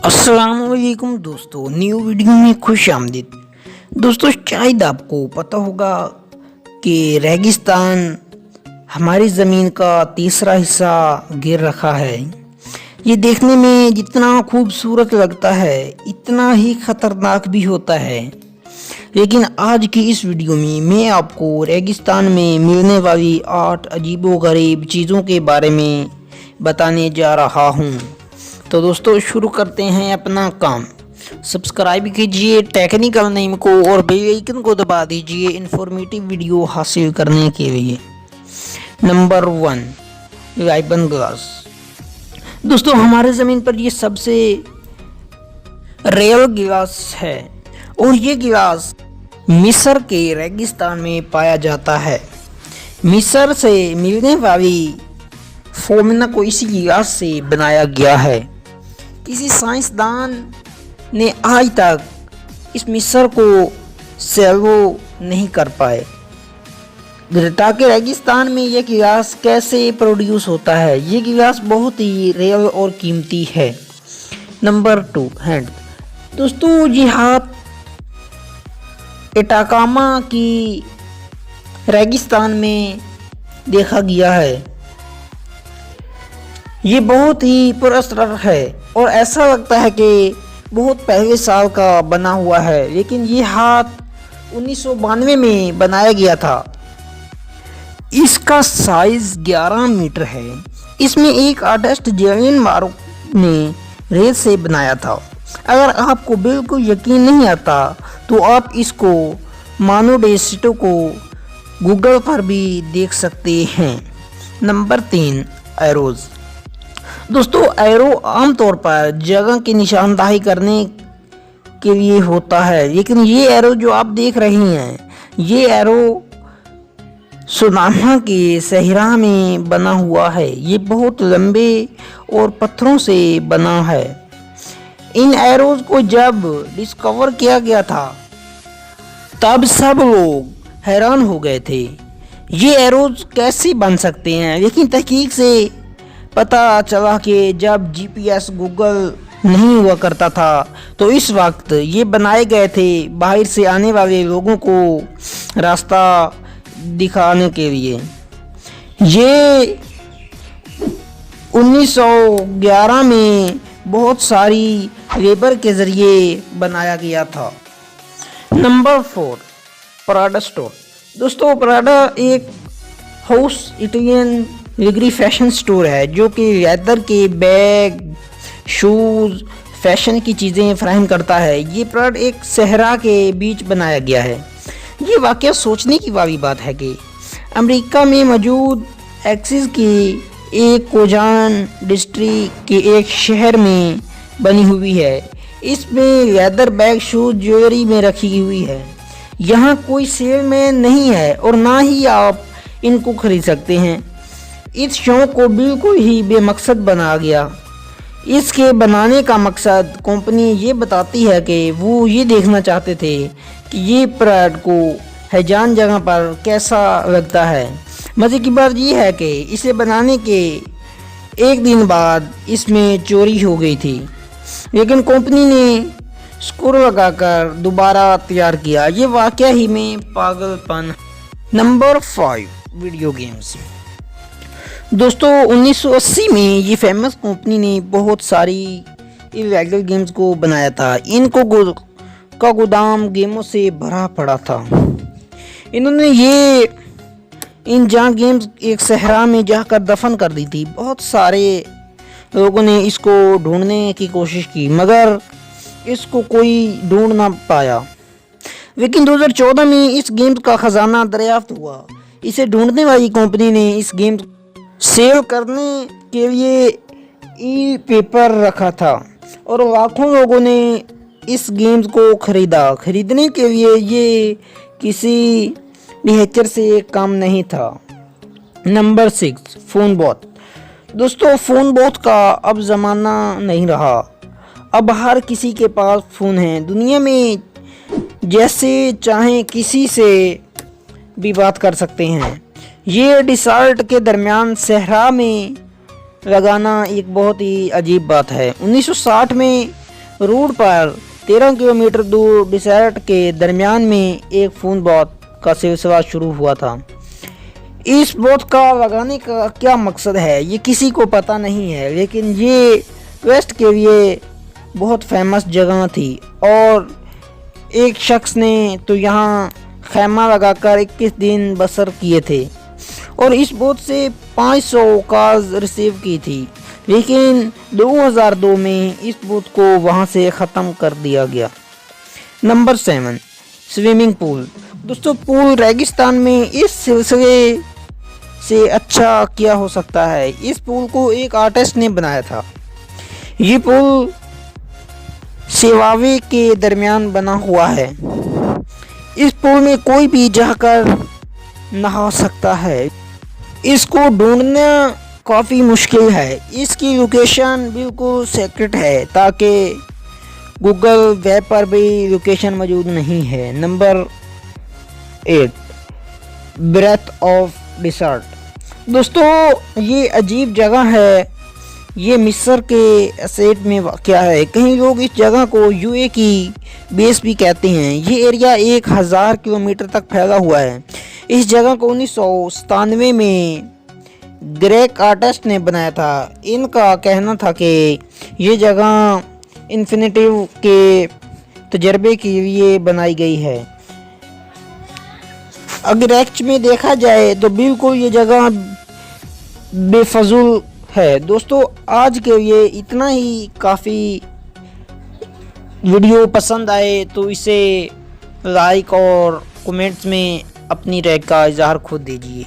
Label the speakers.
Speaker 1: अस्सलामुअलैकुम दोस्तों, new video में खुश आमदीद। दोस्तों, शायद आपको पता होगा कि रेगिस्तान हमारी ज़मीन का तीसरा हिस्सा गिर रखा है। ये देखने में जितना खूबसूरत लगता है इतना ही ख़तरनाक भी होता है। लेकिन आज की इस वीडियो में मैं आपको रेगिस्तान में मिलने वाली 8 अजीबोगरीब चीज़ों के बारे में बताने जा रहा हूँ। तो दोस्तों, शुरू करते हैं अपना काम। सब्सक्राइब कीजिए टेक्निकल नेम को और बेल आइकन को दबा दीजिए इन्फॉर्मेटिव वीडियो हासिल करने के लिए। Number 1, Rayban glass. दोस्तों, हमारे ज़मीन पर ये सबसे रेयर गिलास है और ये गिलास मिस्र के रेगिस्तान में पाया जाता है। मिस्र से मिलने वाली फोमिना को इसी गिलास से बनाया गया है। किसी साइंसदान ने आज तक इस मिस्र को सॉल्व नहीं कर पाए। ग्रेटा के रेगिस्तान में यह गिलास कैसे प्रोड्यूस होता है। ये गिलास बहुत ही रेयर और कीमती है। Number 2, hand. दोस्तों, ये हाथ एटाकामा की रेगिस्तान में देखा गया है। ये बहुत ही पुरस्कार है और ऐसा लगता है कि बहुत पहले साल का बना हुआ है, लेकिन ये हाथ 1992 में बनाया गया था। इसका साइज 11 मीटर है। इसमें एक आर्टिस्ट जेलिन मार्क ने रेत से बनाया था। अगर आपको बिल्कुल यकीन नहीं आता तो आप इसको मानोडेसिटो को गूगल पर भी देख सकते हैं। Number 3, arrows. दोस्तों, एरो आमतौर पर जगह की निशानदाही करने के लिए होता है, लेकिन ये एरो जो आप देख रही हैं, ये एरो सुनामा के सहरा में बना हुआ है। ये बहुत लंबे और पत्थरों से बना है। इन एरोज को जब डिस्कवर किया गया था तब सब लोग हैरान हो गए थे, ये एरोज कैसे बन सकते हैं। लेकिन तहकीक से पता चला कि जब जीपीएस गूगल नहीं हुआ करता था तो इस वक्त ये बनाए गए थे बाहर से आने वाले लोगों को रास्ता दिखाने के लिए। ये 1911 में बहुत सारी लेबर के ज़रिए बनाया गया था। Number 4, Prada store. दोस्तों, प्राडा एक house Italian luxury fashion store है जो कि लेदर के बैग, शूज़, फैशन की चीज़ें फराहम करता है। ये प्रोडक्ट एक सहरा के बीच बनाया गया है। ये वाकया सोचने की वाली बात है कि अमेरिका में मौजूद एक्सिस की एक कोजान डिस्ट्रिक्ट के एक शहर में बनी हुई है। इसमें लेदर बैग, शूज़, ज्वेलरी में रखी हुई है। यहाँ कोई सेलमैन नहीं है और ना ही आप इनको खरीद सकते हैं। इस शौक को बिल्कुल ही बेमकसद बना गया। इसके बनाने का मकसद कंपनी ये बताती है कि वो ये देखना चाहते थे कि ये प्रोडक्ट को हैजान जगह पर कैसा लगता है। मज़े की बात ये है कि इसे बनाने के एक दिन बाद इसमें चोरी हो गई थी, लेकिन कंपनी ने स्क्रू लगाकर दोबारा तैयार किया। ये वाकया ही में पागलपन। Number 5, video games. दोस्तों, 1980 में ये फेमस कंपनी ने बहुत सारी इलीगल गेम्स को बनाया था। इनको का गोदाम गेमों से भरा पड़ा था। इन्होंने ये इन जहाँ गेम्स एक सहरा में जाकर दफन कर दी थी। बहुत सारे लोगों ने इसको ढूंढने की कोशिश की मगर इसको कोई ढूंढ ना पाया। लेकिन 2014 में इस गेम का ख़जाना दरियाफ्त हुआ। इसे ढूंढने वाली कंपनी ने इस गेम सेल करने के लिए ई पेपर रखा था और लाखों लोगों ने इस गेम्स को खरीदा। खरीदने के लिए ये किसी लिहाज से कम नहीं था। Number 6, phone booth. दोस्तों, फ़ोन बूथ का अब ज़माना नहीं रहा। अब हर किसी के पास फ़ोन है। दुनिया में जैसे चाहें किसी से भी बात कर सकते हैं। ये डिसर्ट के दरमियान सहरा में लगाना एक बहुत ही अजीब बात है। 1960 में रूट पर 13 किलोमीटर दूर डिसर्ट के दरमियान में एक फ़ोन बोट का सिलसिला शुरू हुआ था। इस बोट का लगाने का क्या मकसद है ये किसी को पता नहीं है, लेकिन ये वेस्ट के लिए बहुत फेमस जगह थी और एक शख्स ने तो यहाँ खैमा लगाकर 21 दिन बसर किए थे और इस बोट से 500 कॉल्स रिसीव की थी, लेकिन 2002 में इस बोट को वहाँ से ख़त्म कर दिया गया। Number 7, swimming pool. दोस्तों, पूल रेगिस्तान में इस सिलसिले से अच्छा क्या हो सकता है। इस पूल को एक आर्टिस्ट ने बनाया था। ये पुल सेवावे के दरमियान बना हुआ है। इस पुल में कोई भी जाकर नहा सकता है। इसको ढूंढना काफ़ी मुश्किल है। इसकी लोकेशन बिल्कुल सीक्रेट है ताकि गूगल वेब पर भी लोकेशन मौजूद नहीं है। Number 8, breath of desert. दोस्तों, ये अजीब जगह है। ये मिस्र के एसेट में वाक़या है। कई लोग इस जगह को यूए की बेस भी कहते हैं। ये एरिया 1000 किलोमीटर तक फैला हुआ है। इस जगह को 1997 में ग्रेक आर्टिस्ट ने बनाया था। इनका कहना था कि ये जगह इन्फिनिटिव के तजर्बे के लिए बनाई गई है। अगर एक्च में देखा जाए तो बिल्कुल ये जगह बेफजूल है। दोस्तों, आज के लिए इतना ही काफ़ी। वीडियो पसंद आए तो इसे लाइक और कमेंट्स में अपनी राय का इजहार खुद दीजिए।